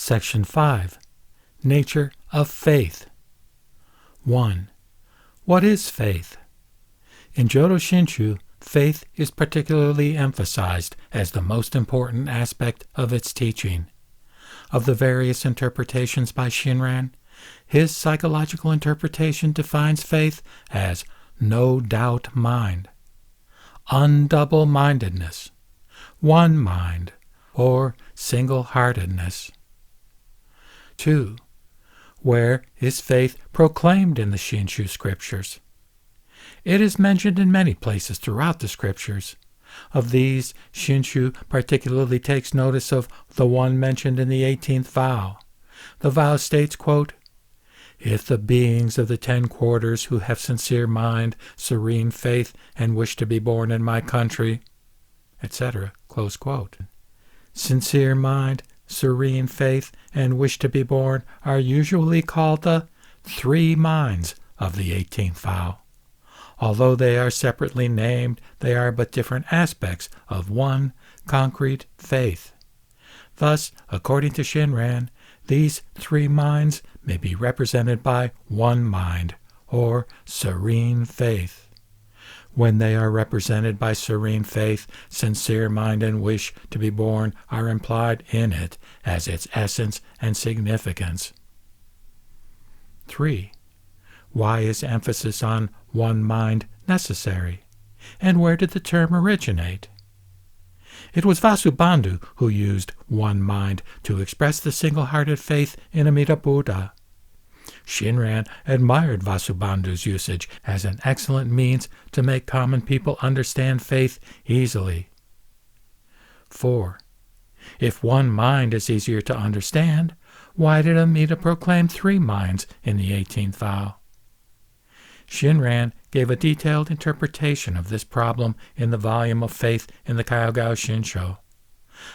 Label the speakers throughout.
Speaker 1: Section 5. Nature of Faith. 1. What is faith? In Jodo Shinshu, faith is particularly emphasized as the most important aspect of its teaching. Of the various interpretations by Shinran, his psychological interpretation defines faith as no-doubt mind, undouble-mindedness, one mind, or single-heartedness. 2. Where is faith proclaimed in the Shinshu scriptures? It is mentioned in many places throughout the scriptures. Of these, Shinshu particularly takes notice of the one mentioned in the 18th vow. The vow states, quote, "If the beings of the 10 quarters who have sincere mind, serene faith, and wish to be born in my country," etc., close quote. Sincere mind, serene faith, and wish to be born are usually called the 3 minds of the 18th vow. Although they are separately named, they are but different aspects of one concrete faith. Thus, according to Shinran, these 3 minds may be represented by one mind, or serene faith. When they are represented by serene faith, sincere mind and wish to be born are implied in it as its essence and significance. 3. Why is emphasis on one mind necessary? And where did the term originate? It was Vasubandhu who used one mind to express the single-hearted faith in Amida Buddha. Shinran admired Vasubandhu's usage as an excellent means to make common people understand faith easily. 4. If one mind is easier to understand, why did Amida proclaim 3 minds in the 18th vow? Shinran gave a detailed interpretation of this problem in the volume of Faith in the Kyoto Shinsho.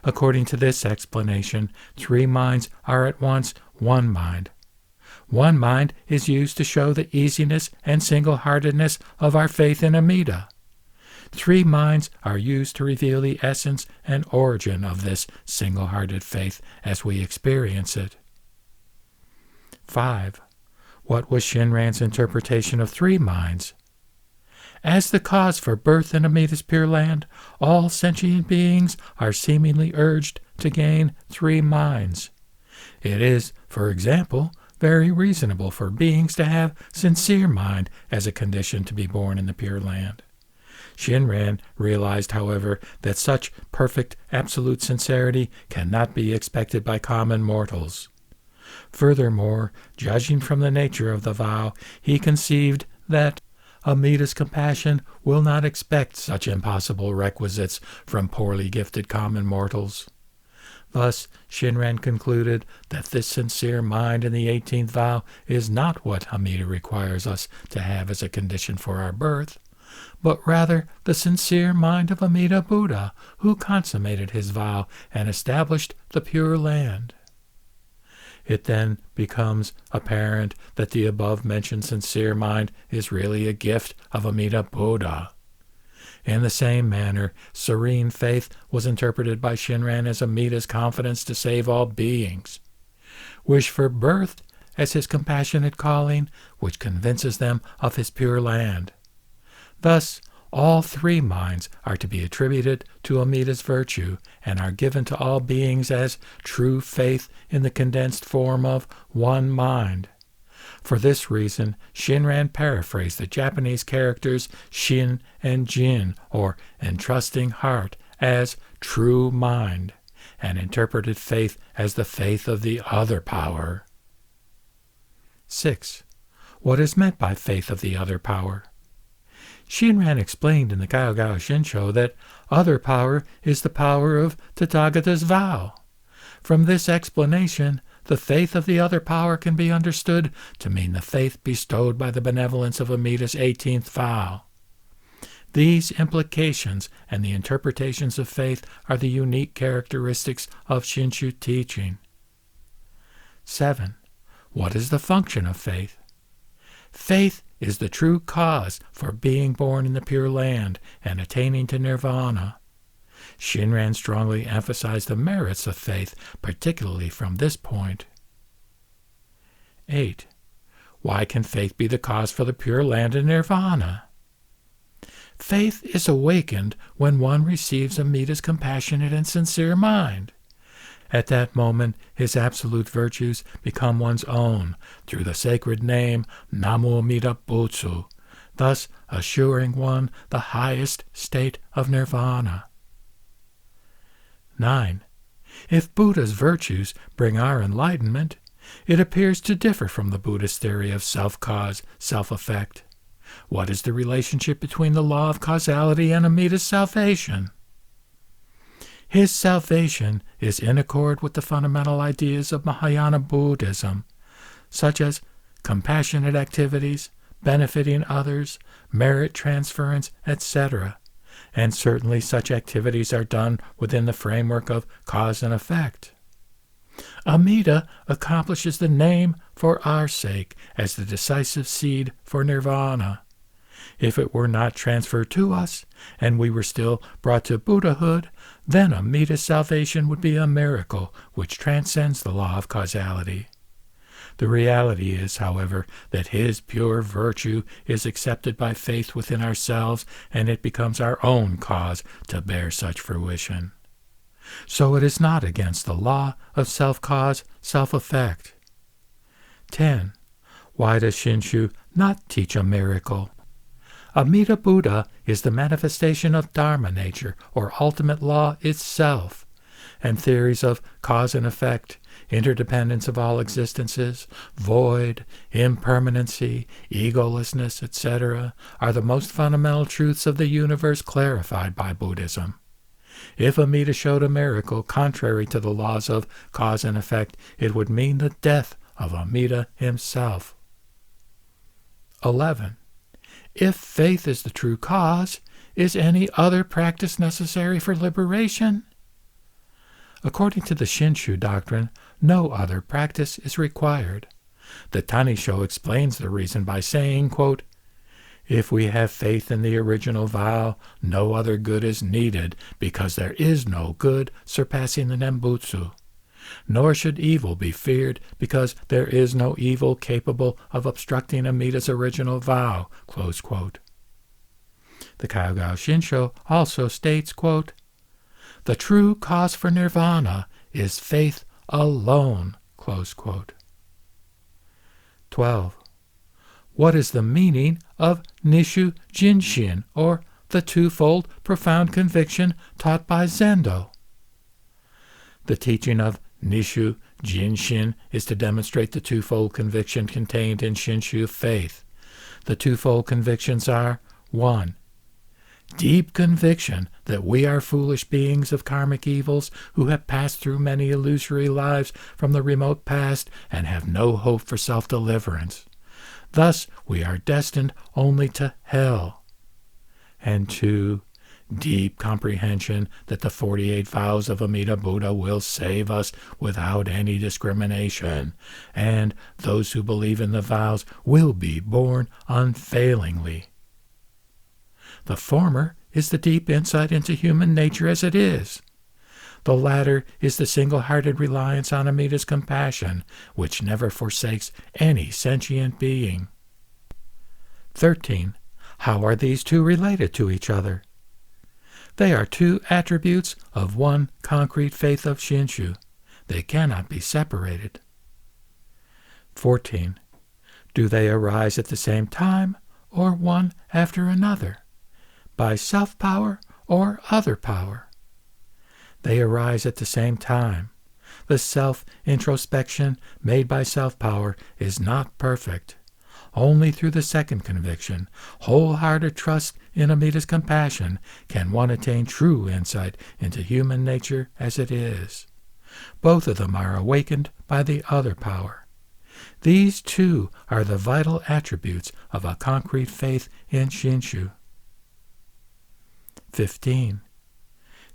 Speaker 1: According to this explanation, 3 minds are at once one mind. One mind is used to show the easiness and single-heartedness of our faith in Amida. 3 minds are used to reveal the essence and origin of this single-hearted faith as we experience it. 5. What was Shinran's interpretation of 3 minds? As the cause for birth in Amida's Pure Land, all sentient beings are seemingly urged to gain 3 minds. It is, for example, very reasonable for beings to have sincere mind as a condition to be born in the Pure Land. Shinran realized, however, that such perfect absolute sincerity cannot be expected by common mortals. Furthermore, judging from the nature of the vow, he conceived that Amida's compassion will not expect such impossible requisites from poorly gifted common mortals. Thus, Shinran concluded that this sincere mind in the 18th vow is not what Amida requires us to have as a condition for our birth, but rather the sincere mind of Amida Buddha, who consummated his vow and established the Pure Land. It then becomes apparent that the above-mentioned sincere mind is really a gift of Amida Buddha. In the same manner, serene faith was interpreted by Shinran as Amida's confidence to save all beings. Wish for birth as his compassionate calling, which convinces them of his Pure Land. Thus, all 3 minds are to be attributed to Amida's virtue and are given to all beings as true faith in the condensed form of one mind. For this reason, Shinran paraphrased the Japanese characters Shin and Jin, or entrusting heart, as true mind, and interpreted faith as the faith of the other power. 6. What is meant by faith of the other power? Shinran explained in the Kyoto Shinsho that other power is the power of Tathagata's vow. From this explanation, the faith of the other power can be understood to mean the faith bestowed by the benevolence of Amida's 18th vow. These implications and the interpretations of faith are the unique characteristics of Shinshu teaching. 7. What is the function of faith? Faith is the true cause for being born in the Pure Land and attaining to nirvana. Shinran strongly emphasized the merits of faith, particularly from this point. 8. Why can faith be the cause for the Pure Land and Nirvana? Faith is awakened when one receives Amida's compassionate and sincere mind. At that moment, his absolute virtues become one's own through the sacred name Namu Amida Butsu, thus assuring one the highest state of nirvana. 9. If Buddha's virtues bring our enlightenment, it appears to differ from the Buddhist theory of self-cause, self-effect. What is the relationship between the law of causality and Amida's salvation? His salvation is in accord with the fundamental ideas of Mahayana Buddhism, such as compassionate activities, benefiting others, merit transference, etc., and certainly such activities are done within the framework of cause and effect. Amida accomplishes the name for our sake as the decisive seed for nirvana. If it were not transferred to us, and we were still brought to Buddhahood, then Amida's salvation would be a miracle which transcends the law of causality. The reality is, however, that his pure virtue is accepted by faith within ourselves, and it becomes our own cause to bear such fruition. So it is not against the law of self-cause, self-effect. 10. Why does Shinshu not teach a miracle? Amida Buddha is the manifestation of Dharma nature, or ultimate law itself, and theories of cause and effect, interdependence of all existences, void, impermanency, egolessness, etc., are the most fundamental truths of the universe clarified by Buddhism. If Amida showed a miracle contrary to the laws of cause and effect, it would mean the death of Amida himself. 11. If faith is the true cause, is any other practice necessary for liberation? According to the Shinshu doctrine, no other practice is required. The Tanisho explains the reason by saying, quote, "If we have faith in the original vow, no other good is needed, because there is no good surpassing the Nembutsu. Nor should evil be feared, because there is no evil capable of obstructing Amida's original vow." Close quote. The Kyogao Shinsho also states, quote, "The true cause for nirvana is faith alone." Close quote. 12. What is the meaning of Nishu Jinshin, or the twofold profound conviction taught by Zendo? The teaching of Nishu Jinshin is to demonstrate the twofold conviction contained in Shinshu faith. The twofold convictions are: 1. Deep conviction that we are foolish beings of karmic evils who have passed through many illusory lives from the remote past and have no hope for self-deliverance. Thus we are destined only to hell. And 2. Deep comprehension that the 48 vows of Amida Buddha will save us without any discrimination, and those who believe in the vows will be born unfailingly. The former is the deep insight into human nature as it is. The latter is the single-hearted reliance on Amida's compassion, which never forsakes any sentient being. 13. How are these two related to each other? They are two attributes of one concrete faith of Shinshu. They cannot be separated. 14. Do they arise at the same time, or one after another? By self-power or other power? They arise at the same time. The self-introspection made by self-power is not perfect. Only through the second conviction, wholehearted trust in Amida's compassion, can one attain true insight into human nature as it is. Both of them are awakened by the other power. These two are the vital attributes of a concrete faith in Shinshu. 15.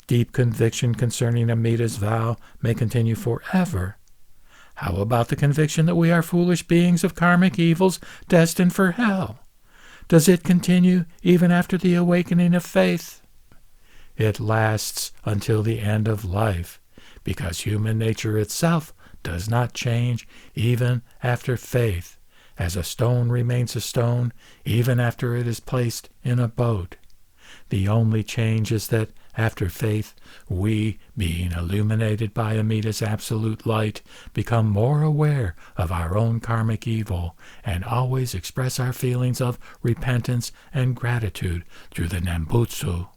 Speaker 1: Deep conviction concerning Amida's vow may continue forever. How about the conviction that we are foolish beings of karmic evils destined for hell? Does it continue even after the awakening of faith? it lasts until the end of life, because human nature itself does not change even after faith, as a stone remains a stone even after it is placed in a boat. The only change is that after faith, we, being illuminated by Amita's absolute light, become more aware of our own karmic evil and always express our feelings of repentance and gratitude through the Nembutsu.